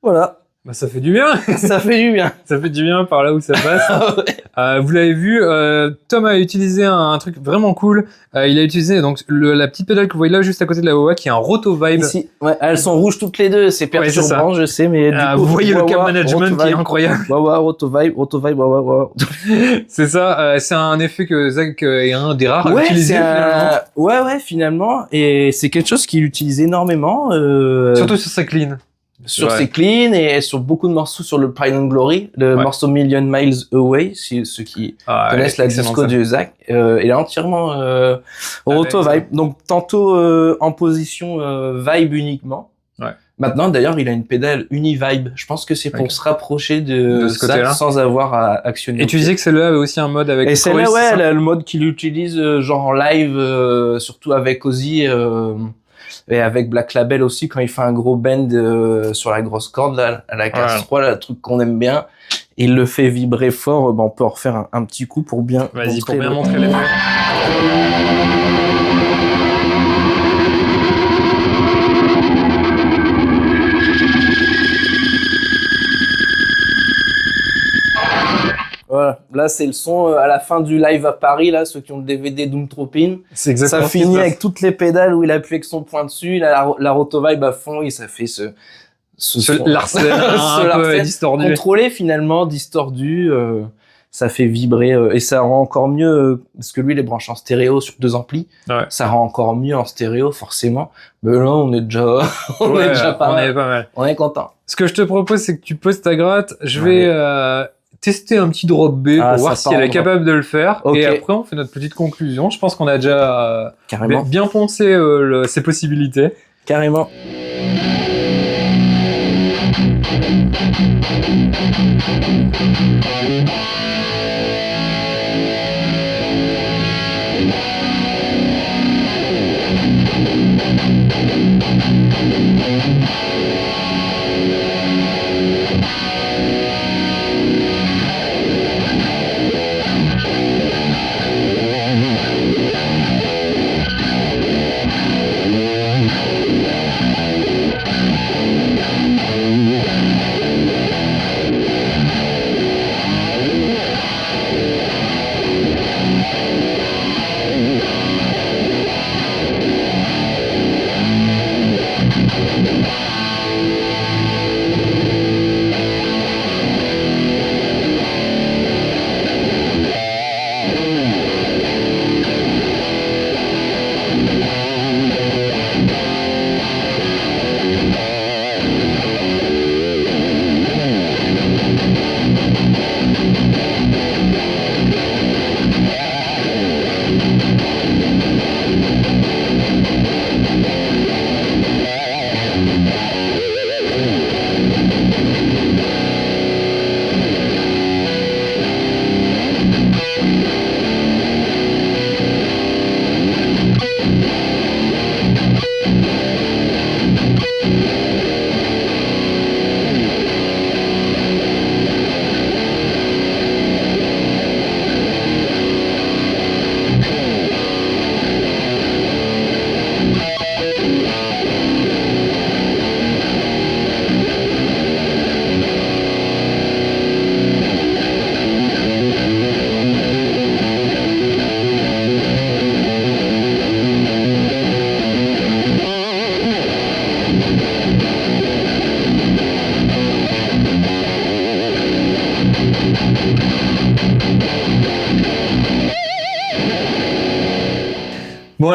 Speaker 2: Voilà.
Speaker 1: Bah, ça fait du bien.
Speaker 2: Ça fait du bien.
Speaker 1: Ça fait du bien par là où ça passe.
Speaker 2: Ouais.
Speaker 1: Vous l'avez vu, Tom a utilisé un truc vraiment cool. Il a utilisé donc la petite pédale que vous voyez là juste à côté de la wah-wah qui est un Roto Vibe.
Speaker 2: Ici, ouais, elles sont rouges toutes les deux, c'est perturbant,
Speaker 1: ouais,
Speaker 2: je sais, mais du coup,
Speaker 1: vous voyez le cam management qui est incroyable.
Speaker 2: Wah-wah, Roto Vibe, wah-wah.
Speaker 1: C'est ça, c'est un effet que Zach est un des rares à utiliser finalement.
Speaker 2: Ouais, finalement, et c'est quelque chose qu'il utilise énormément.
Speaker 1: Surtout sur sa clean.
Speaker 2: Sur ses cleans et sur beaucoup de morceaux sur le Pride and Glory, le morceau Million Miles Away, si ceux qui connaissent la disco de Zach, il est entièrement Roto Vibe. Donc tantôt en position Vibe uniquement. Ouais. Maintenant d'ailleurs il a une pédale Uni-Vibe. Je pense que c'est pour se rapprocher de ce côté-là sans avoir à actionner.
Speaker 1: Et tu disais que celle-là avait aussi un mode avec.
Speaker 2: Et celle-là elle a le mode qu'il utilise genre en live, surtout avec Ozzy. Et avec Black Label aussi, quand il fait un gros bend sur la grosse corde, là, à la casse-3, là, le truc qu'on aime bien, il le fait vibrer fort, on peut en refaire un petit coup pour bien
Speaker 1: montrer l'effet.
Speaker 2: Voilà, là c'est le son à la fin du live à Paris, là, ceux qui ont le DVD Doomtropin.
Speaker 1: C'est exactement
Speaker 2: ça finit avec toutes les pédales où il appuie avec son poing dessus, là, la Roto Vibe à fond, et ça fait ce
Speaker 1: Larsen un peu distordu.
Speaker 2: Contrôlé finalement, distordu, ça fait vibrer, et ça rend encore mieux, parce que lui il est branché en stéréo sur 2 amplis, ça rend encore mieux en stéréo forcément, mais là on est déjà, on est déjà pas mal. On est content.
Speaker 1: Ce que je te propose c'est que tu poses ta gratte, je vais tester un petit drop B pour voir si elle est capable de le faire. Et après, on fait notre petite conclusion. Je pense qu'on a déjà bien poncé ses possibilités.
Speaker 2: Carrément.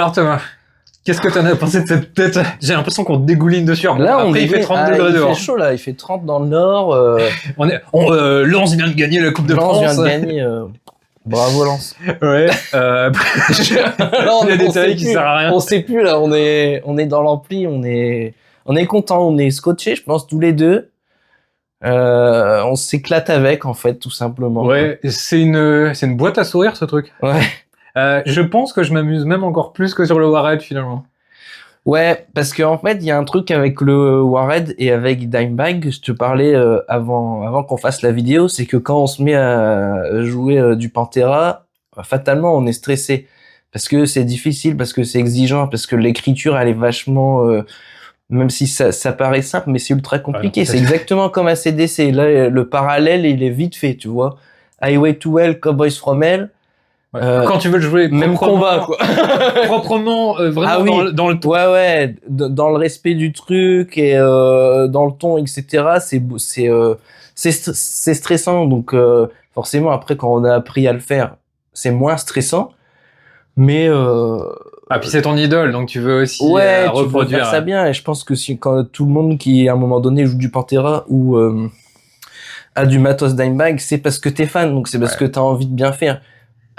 Speaker 1: Alors Thomas, qu'est-ce que t'en as pensé de cette tête? J'ai l'impression qu'on dégouline de sueur.
Speaker 2: Là,
Speaker 1: après, il fait 30 degrés dehors.
Speaker 2: Il fait chaud, là. Il fait 30 dans le nord.
Speaker 1: Lens vient de gagner la Coupe de France.
Speaker 2: Lens vient de gagner. Bravo, Lens.
Speaker 1: Ouais.
Speaker 2: Là,
Speaker 1: il y a des détails qui servent à rien.
Speaker 2: On sait plus, là. On est dans l'ampli. On est content. On est scotchés, je pense, tous les deux. On s'éclate avec, en fait, tout simplement.
Speaker 1: Ouais. C'est une boîte à sourire, ce truc.
Speaker 2: Ouais.
Speaker 1: Je pense que je m'amuse même encore plus que sur le Warhead, finalement.
Speaker 2: Ouais, parce qu'en fait, il y a un truc avec le Warhead et avec Dimebag, je te parlais avant qu'on fasse la vidéo, c'est que quand on se met à jouer du Pantera, fatalement, on est stressé. Parce que c'est difficile, parce que c'est exigeant, parce que l'écriture, elle est vachement... même si ça paraît simple, mais c'est ultra compliqué. C'est exactement comme ACDC. Là, le parallèle, il est vite fait, tu vois. Highway to Hell, Cowboys from Hell...
Speaker 1: Ouais. Quand tu veux le jouer
Speaker 2: même combat quoi.
Speaker 1: Proprement vraiment dans le ton.
Speaker 2: Ouais dans le respect du truc et dans le ton etc. C'est stressant donc forcément après quand on a appris à le faire c'est moins stressant mais
Speaker 1: puis c'est ton idole donc tu veux aussi reproduire.
Speaker 2: Tu veux faire ça bien et je pense que si quand tout le monde qui à un moment donné joue du Pantera ou a du matos Dimebag c'est parce que t'es fan donc c'est parce que t'as envie de bien faire.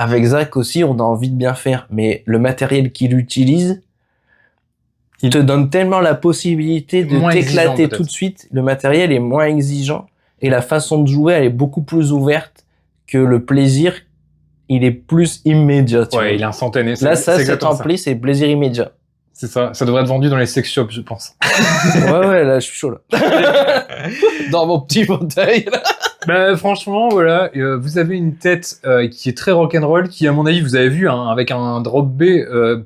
Speaker 2: Avec Zach aussi, on a envie de bien faire, mais le matériel qu'il utilise, il te donne tellement la possibilité de t'éclater tout de suite. Le matériel est moins exigeant et la façon de jouer, elle est beaucoup plus ouverte que le plaisir, il est plus immédiat.
Speaker 1: Ouais, il est instantané.
Speaker 2: Là, cet ampli, c'est plaisir immédiat.
Speaker 1: C'est ça. Ça devrait être vendu dans les sex shops, je pense.
Speaker 2: ouais, là, je suis chaud, là. Dans mon petit fauteuil, là.
Speaker 1: Bah, franchement, voilà, vous avez une tête qui est très rock'n'roll, qui à mon avis vous avez vu avec un drop B.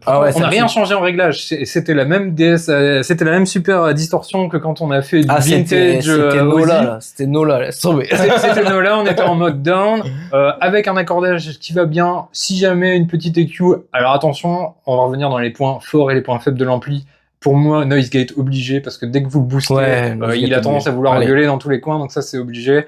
Speaker 1: On n'a rien changé en réglage. C'était la même DS, c'était la même super distorsion que quand on a fait du vintage.
Speaker 2: C'était Nola, là. C'était Nola, laisse tomber.
Speaker 1: C'était Nola. On était en mode down avec un accordage qui va bien. Si jamais une petite EQ, alors attention, on va revenir dans les points forts et les points faibles de l'ampli. Pour moi, noise gate obligé parce que dès que vous le boostez, il a tendance à vouloir gueuler dans tous les coins, donc ça c'est obligé.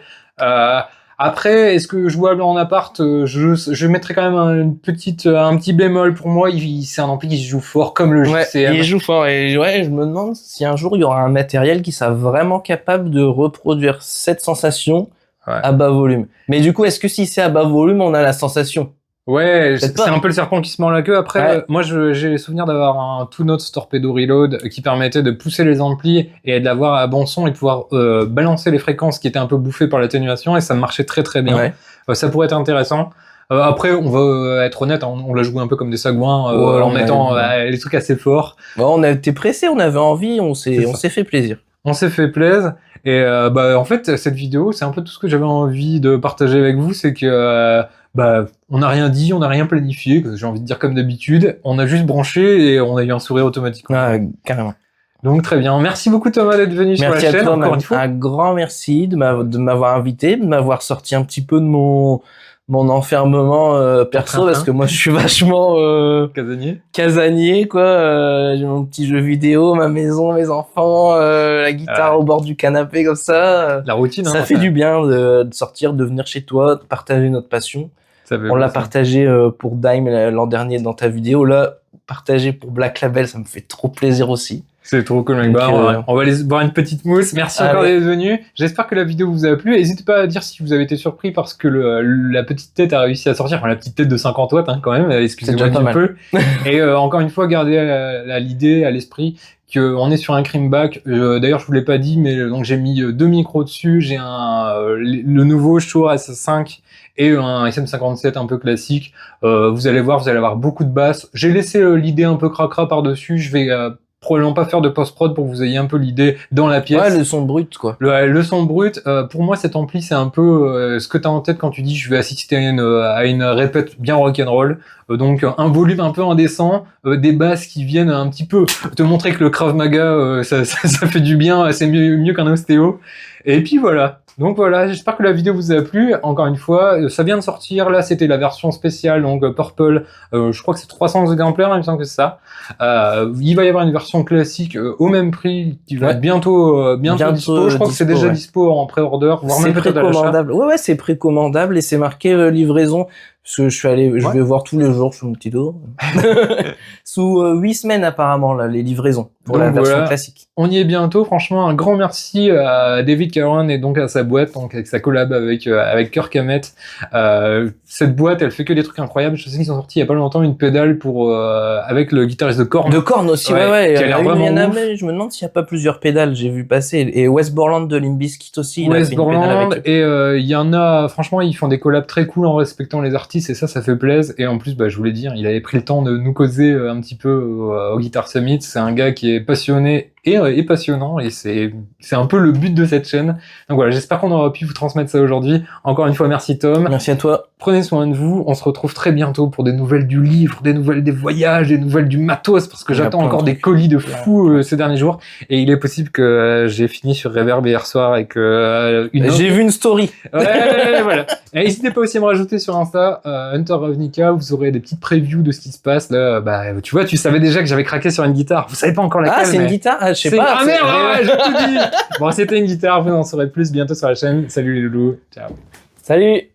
Speaker 1: Après, est-ce que jouable en appart, je mettrais quand même un petit bémol pour moi. C'est un ampli qui se joue fort comme le JCM.
Speaker 2: Il joue fort et je me demande si un jour il y aura un matériel qui sera vraiment capable de reproduire cette sensation à bas volume. Mais du coup, est-ce que si c'est à bas volume, on a la sensation?
Speaker 1: Ouais, c'est un peu le serpent qui se mord la queue. Après, moi, j'ai le souvenir d'avoir un Two Notes Torpedo Reload qui permettait de pousser les amplis et de l'avoir à bon son et de pouvoir balancer les fréquences qui étaient un peu bouffées par l'atténuation et ça marchait très très bien. Ça pourrait être intéressant. Après, on va être honnête, on l'a joué un peu comme des sagouins en mettant les trucs assez forts.
Speaker 2: Bon, on a été pressés, on avait envie, on s'est fait plaisir.
Speaker 1: On s'est fait plaisir et en fait, cette vidéo, c'est un peu tout ce que j'avais envie de partager avec vous, c'est que on n'a rien dit, on n'a rien planifié, j'ai envie de dire comme d'habitude. On a juste branché et on a eu un sourire automatiquement.
Speaker 2: Ah, carrément.
Speaker 1: Donc très bien. Merci beaucoup Thomas d'être venu sur la chaîne.
Speaker 2: Merci à toi,
Speaker 1: encore une fois.
Speaker 2: Un grand merci de m'avoir invité, de m'avoir sorti un petit peu de mon enfermement perso parce que moi je suis vachement casanier quoi. J'ai mon petit jeu vidéo, ma maison, mes enfants, la guitare au bord du canapé comme ça.
Speaker 1: La routine.
Speaker 2: Ça fait du bien de sortir, de venir chez toi, de partager notre passion. On l'a partagé pour Dime l'an dernier dans ta vidéo. Là, partagé pour Black Label, ça me fait trop plaisir aussi.
Speaker 1: C'est trop cool, mec. On va aller boire une petite mousse. Merci encore d'être venu. J'espère que la vidéo vous a plu. N'hésitez pas à dire si vous avez été surpris parce que la petite tête a réussi à sortir. Enfin, la petite tête de 50 watts, quand même. Excusez-moi un peu. Et encore une fois, gardez l'idée à l'esprit qu'on est sur un Creamback. D'ailleurs, je vous l'ai pas dit, mais donc j'ai mis 2 micros dessus. J'ai le nouveau Shure S5 et un SM57 un peu classique. Vous allez voir, vous allez avoir beaucoup de basses. J'ai laissé l'idée un peu cracra par-dessus. Je vais probablement pas faire de post-prod pour que vous ayez un peu l'idée dans la pièce.
Speaker 2: Ouais, le son brut, quoi.
Speaker 1: Le son brut, pour moi, cet ampli, c'est un peu ce que t'as en tête quand tu dis je vais assister à une répète bien rock'n'roll. Donc, un volume un peu indécent, des basses qui viennent un petit peu te montrer que le Krav Maga, ça fait du bien, c'est mieux qu'un ostéo. Et puis voilà. Donc voilà, j'espère que la vidéo vous a plu. Encore une fois, ça vient de sortir. Là, c'était la version spéciale, donc Purple. Je crois que c'est 300 exemplaires, il me semble que c'est ça. Il va y avoir une version classique au même prix qui va être bientôt dispo. Je crois que c'est déjà dispo en pré-order, voire même peut-être à l'achat.
Speaker 2: Ouais, c'est précommandable et c'est marqué livraison Parce que je vais voir tous les jours sur mon petit dos. Sous 8 semaines apparemment, là, les livraisons pour la version classique.
Speaker 1: On y est bientôt. Franchement, un grand merci à David Cameron et donc à sa boîte, donc avec sa collab avec Kirk Hammett. Cette boîte, elle fait que des trucs incroyables. Je sais qu'ils ont sorti il y a pas longtemps une pédale pour avec le guitariste de Korn.
Speaker 2: De Korn aussi, ouais.
Speaker 1: Qui a l'air vraiment ouf.
Speaker 2: Je me demande s'il y a pas plusieurs pédales. J'ai vu passer et Wes Borland de Limp Bizkit aussi.
Speaker 1: Wes Borland et il y en a. Franchement, ils font des collabs très cool en respectant les artistes et ça fait plaisir. Et en plus, je voulais dire, il avait pris le temps de nous causer un petit peu au Guitar Summit. C'est un gars qui est passionné et passionnant et c'est un peu le but de cette chaîne. Donc voilà, j'espère qu'on aura pu vous transmettre ça aujourd'hui. Encore une fois, merci Tom.
Speaker 2: Merci à toi.
Speaker 1: Prenez soin de vous. On se retrouve très bientôt pour des nouvelles du livre, des nouvelles des voyages, des nouvelles du matos parce que j'attends encore des colis de fou ces derniers jours et il est possible que j'ai fini sur Reverb hier soir et que
Speaker 2: j'ai vu une story.
Speaker 1: Ouais, voilà. Et n'hésitez pas aussi à me rajouter sur Insta Hunter Ravnica, vous aurez des petites previews de ce qui se passe là. Tu vois, tu savais déjà que j'avais craqué sur une guitare. Vous savez pas encore laquelle.
Speaker 2: Ah, c'est une guitare. Je sais pas.
Speaker 1: Ah merde, j'ai tout dit. Bon, c'était une guitare. Vous en saurez plus bientôt sur la chaîne. Salut les loulous. Ciao.
Speaker 2: Salut.